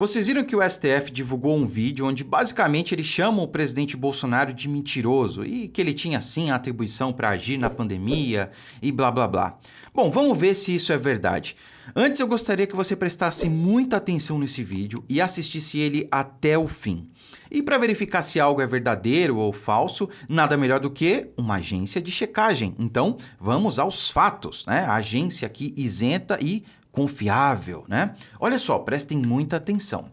Vocês viram que o STF divulgou um vídeo onde basicamente ele chama o presidente Bolsonaro de mentiroso e que ele tinha sim a atribuição para agir na pandemia e blá blá blá. Bom, vamos ver se isso é verdade. Antes eu gostaria que você prestasse muita atenção nesse vídeo e assistisse ele até o fim. E para verificar se algo é verdadeiro ou falso, nada melhor do que uma agência de checagem. Então, vamos aos fatos, né? A agência aqui isenta e confiável, né? Olha só, prestem muita atenção.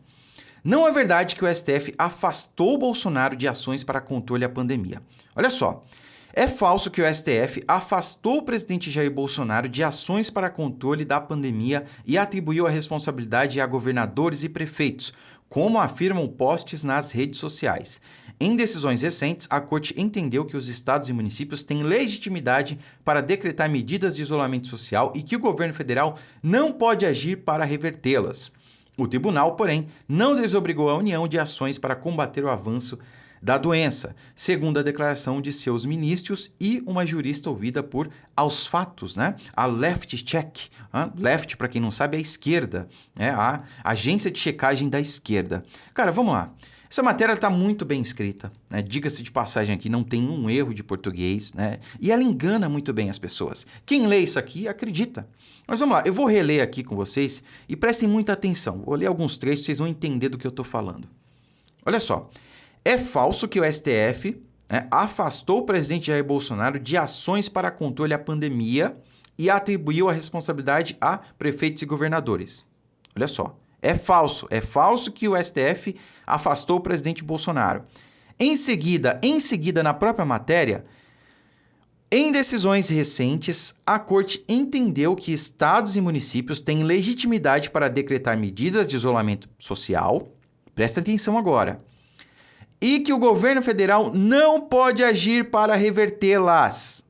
Não é verdade que o STF afastou Bolsonaro de ações para controle à pandemia. Olha só, é falso que o STF afastou o presidente Jair Bolsonaro de ações para controle da pandemia e atribuiu a responsabilidade a governadores e prefeitos, como afirmam posts nas redes sociais. Em decisões recentes, a Corte entendeu que os estados e municípios têm legitimidade para decretar medidas de isolamento social e que o governo federal não pode agir para revertê-las. O tribunal, porém, não desobrigou a União de ações para combater o avanço da doença, segundo a declaração de seus ministros e uma jurista ouvida por Aos Fatos, né? A Left Check. Left, para quem não sabe, é a esquerda, né? A agência de checagem da esquerda. Cara, vamos lá. Essa matéria está muito bem escrita, né? Diga-se de passagem aqui, não tem um erro de português, né? E ela engana muito bem as pessoas. Quem lê isso aqui acredita. Mas vamos lá, eu vou reler aqui com vocês e prestem muita atenção. Vou ler alguns trechos, vocês vão entender do que eu estou falando. Olha só. É falso que o STF afastou o presidente Jair Bolsonaro de ações para controle à pandemia e atribuiu a responsabilidade a prefeitos e governadores. Olha só, é falso que o STF afastou o presidente Bolsonaro. Em seguida, na própria matéria, em decisões recentes, a Corte entendeu que estados e municípios têm legitimidade para decretar medidas de isolamento social. Presta atenção agora. E que o governo federal não pode agir para revertê-las.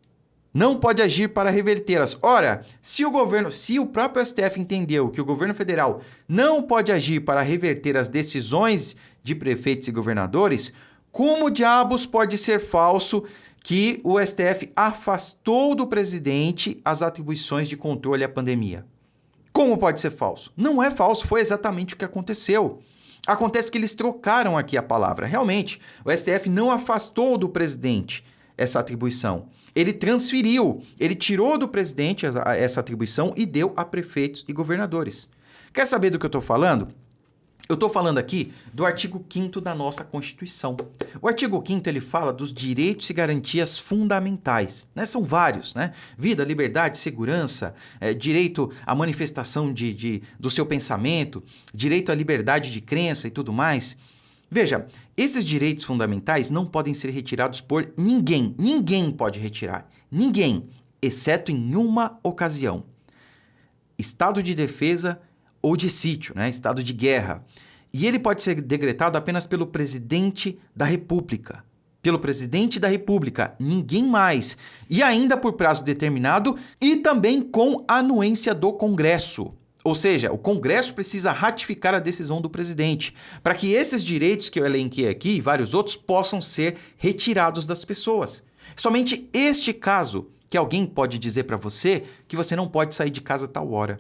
Não pode agir para revertê-las. Ora, se o próprio STF entendeu que o governo federal não pode agir para reverter as decisões de prefeitos e governadores, como diabos pode ser falso que o STF afastou do presidente as atribuições de controle à pandemia? Como pode ser falso? Não é falso, foi exatamente o que aconteceu. Acontece que eles trocaram aqui a palavra. Realmente, o STF não afastou do presidente essa atribuição. Ele transferiu, ele tirou do presidente essa atribuição e deu a prefeitos e governadores. Quer saber do que eu estou falando? Eu estou falando aqui do artigo 5º da nossa Constituição. O artigo 5º ele fala dos direitos e garantias fundamentais, né? São vários, né? Vida, liberdade, segurança, direito à manifestação do seu pensamento, direito à liberdade de crença e tudo mais. Veja, esses direitos fundamentais não podem ser retirados por ninguém. Ninguém pode retirar. Ninguém, exceto em uma ocasião. Estado de defesa ou de sítio, né? Estado de guerra. E ele pode ser decretado apenas pelo presidente da República. Pelo presidente da República, ninguém mais. E ainda por prazo determinado e também com anuência do Congresso. Ou seja, o Congresso precisa ratificar a decisão do presidente para que esses direitos que eu elenquei aqui e vários outros possam ser retirados das pessoas. Somente este caso que alguém pode dizer para você que você não pode sair de casa a tal hora.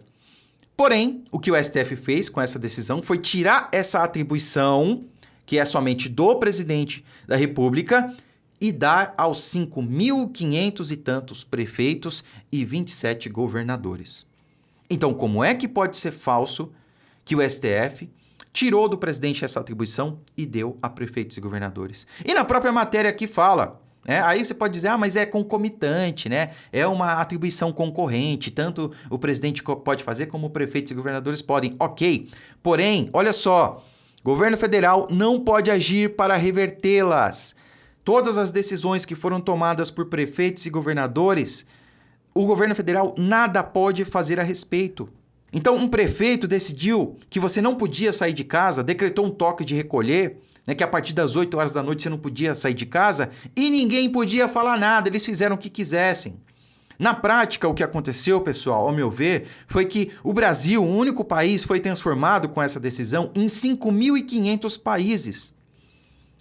Porém, o que o STF fez com essa decisão foi tirar essa atribuição, que é somente do presidente da República, e dar aos 5.500 e tantos prefeitos e 27 governadores. Então, como é que pode ser falso que o STF tirou do presidente essa atribuição e deu a prefeitos e governadores? E na própria matéria aqui fala... Aí você pode dizer, mas é concomitante, né? É uma atribuição concorrente, tanto o presidente pode fazer como prefeitos e governadores podem. Ok, porém, olha só, governo federal não pode agir para revertê-las. Todas as decisões que foram tomadas por prefeitos e governadores, o governo federal nada pode fazer a respeito. Então, um prefeito decidiu que você não podia sair de casa, decretou um toque de recolher, que a partir das 8 horas da noite você não podia sair de casa e ninguém podia falar nada, eles fizeram o que quisessem. Na prática, o que aconteceu, pessoal, ao meu ver, foi que o Brasil, o único país, foi transformado com essa decisão em 5.500 países,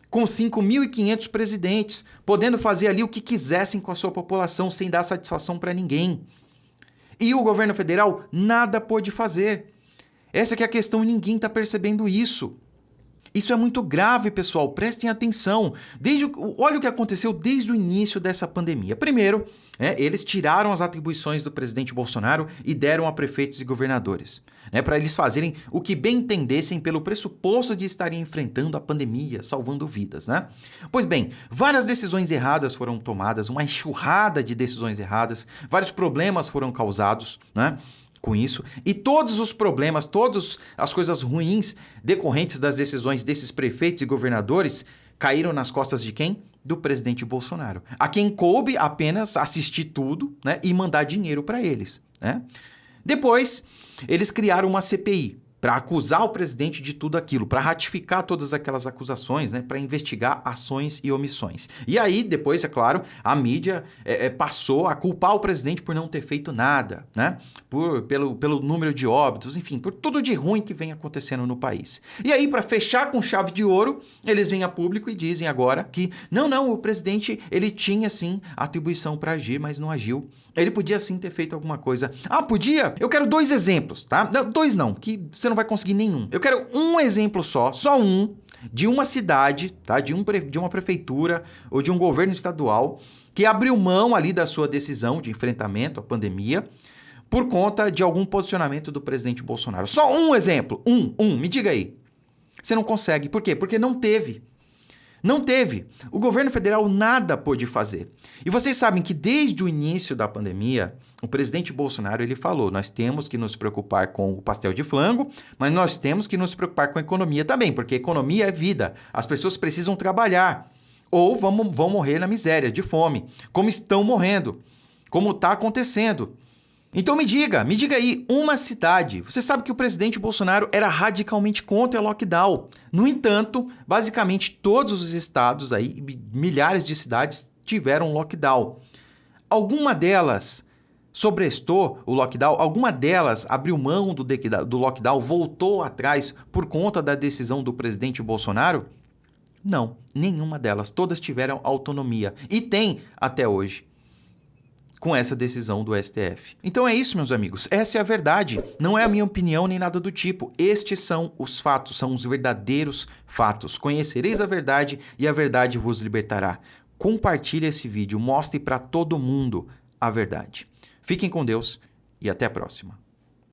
com 5.500 presidentes, podendo fazer ali o que quisessem com a sua população sem dar satisfação para ninguém. E o governo federal nada pôde fazer. Essa que é a questão, ninguém está percebendo isso. Isso é muito grave, pessoal, prestem atenção. Olha o que aconteceu desde o início dessa pandemia. Primeiro, eles tiraram as atribuições do presidente Bolsonaro e deram a prefeitos e governadores, para eles fazerem o que bem entendessem pelo pressuposto de estarem enfrentando a pandemia, salvando vidas. Pois bem, várias decisões erradas foram tomadas, uma enxurrada de decisões erradas, vários problemas foram causados, com isso, e todos os problemas, todas as coisas ruins decorrentes das decisões desses prefeitos e governadores caíram nas costas de quem? Do presidente Bolsonaro. A quem coube apenas assistir tudo, e mandar dinheiro para eles. Depois, eles criaram uma CPI para acusar o presidente de tudo aquilo, para ratificar todas aquelas acusações, para investigar ações e omissões. E aí, depois, é claro, a mídia passou a culpar o presidente por não ter feito nada, pelo número de óbitos, enfim, por tudo de ruim que vem acontecendo no país. E aí, para fechar com chave de ouro, eles vêm a público e dizem agora que não, o presidente, ele tinha sim atribuição para agir, mas não agiu. Ele podia sim ter feito alguma coisa. Ah, podia? Eu quero 2 exemplos, tá? Não, 2 não, que você não vai conseguir nenhum. Eu quero um exemplo só um, de uma cidade, tá? De uma prefeitura ou de um governo estadual que abriu mão ali da sua decisão de enfrentamento à pandemia por conta de algum posicionamento do presidente Bolsonaro. Só um exemplo, me diga aí. Você não consegue. Por quê? Porque não teve. Não teve. O governo federal nada pôde fazer. E vocês sabem que desde o início da pandemia, o presidente Bolsonaro ele falou, nós temos que nos preocupar com o pastel de flango, mas nós temos que nos preocupar com a economia também, porque economia é vida. As pessoas precisam trabalhar ou vão morrer na miséria, de fome, como estão morrendo, como está acontecendo. Então me diga aí, uma cidade. Você sabe que o presidente Bolsonaro era radicalmente contra o lockdown. No entanto, basicamente todos os estados aí, milhares de cidades tiveram lockdown. Alguma delas sobrestou o lockdown? Alguma delas abriu mão do lockdown, voltou atrás por conta da decisão do presidente Bolsonaro? Não, nenhuma delas. Todas tiveram autonomia e tem até hoje, com essa decisão do STF. Então é isso, meus amigos. Essa é a verdade. Não é a minha opinião nem nada do tipo. Estes são os fatos, são os verdadeiros fatos. Conhecereis a verdade e a verdade vos libertará. Compartilhe esse vídeo, mostre para todo mundo a verdade. Fiquem com Deus e até a próxima.